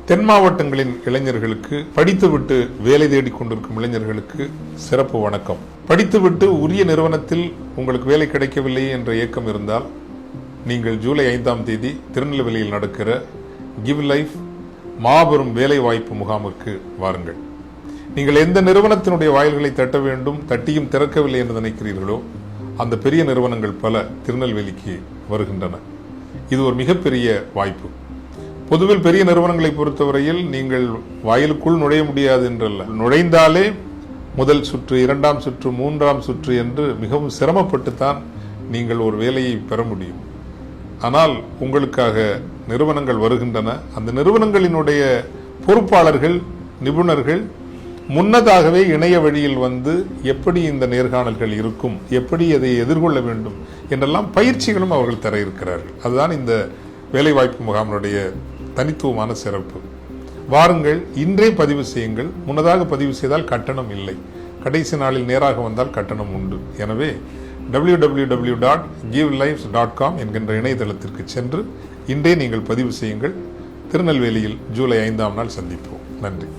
தென் மாவட்டங்களின் இளைஞர்களுக்கு, படித்துவிட்டு வேலை தேடிக் கொண்டிருக்கும் இளைஞர்களுக்கு சிறப்பு வணக்கம். படித்துவிட்டு உரிய நிறுவனத்தில் உங்களுக்கு வேலை கிடைக்கவில்லை என்ற ஏக்கம் இருந்தால் நீங்கள் ஜூலை 5ஆம் தேதி திருநெல்வேலியில் நடக்கிற கிவ் லைஃப் மாபெரும் வேலை வாய்ப்பு முகாமிற்கு வாருங்கள். நீங்கள் எந்த நிறுவனத்தினுடைய வாயில்களை தட்ட வேண்டும், தட்டியும் திறக்கவில்லை என்று நினைக்கிறீர்களோ அந்த பெரிய நிறுவனங்கள் பல திருநெல்வேலிக்கு வருகின்றன. இது ஒரு மிகப்பெரிய வாய்ப்பு. பொதுவில் பெரிய நிறுவனங்களை பொறுத்தவரையில் நீங்கள் வாயிலுக்குள் நுழைய முடியாது என்றல்ல, நுழைந்தாலே முதல் சுற்று, 2ஆம் சுற்று, 3ஆம் சுற்று என்று மிகவும் சிரமப்பட்டுத்தான் நீங்கள் ஒரு வேலையை பெற முடியும். ஆனால் உங்களுக்காக நிறுவனங்கள் வருகின்றன. அந்த நிறுவனங்களினுடைய பொறுப்பாளர்கள், நிபுணர்கள் முன்னதாகவே இணைய வழியில் வந்து எப்படி இந்த நேர்காணல்கள் இருக்கும், எப்படி அதை எதிர்கொள்ள வேண்டும் என்றெல்லாம் பயிற்சிகளும் அவர்கள் தர இருக்கிறார்கள். அதுதான் இந்த வேலைவாய்ப்பு முகாமினுடைய தனித்துவமான சிறப்பு. வாருங்கள், இன்றே பதிவு செய்யுங்கள். முன்னதாக பதிவு செய்தால் கட்டணம் இல்லை, கடைசி நாளில் நேராக வந்தால் கட்டணம் உண்டு. எனவே www.givelives.com என்கின்ற இணையதளத்திற்கு சென்று இன்றே நீங்கள் பதிவு செய்யுங்கள். திருநெல்வேலியில் ஜூலை 5ஆம் நாள் சந்திப்போம். நன்றி.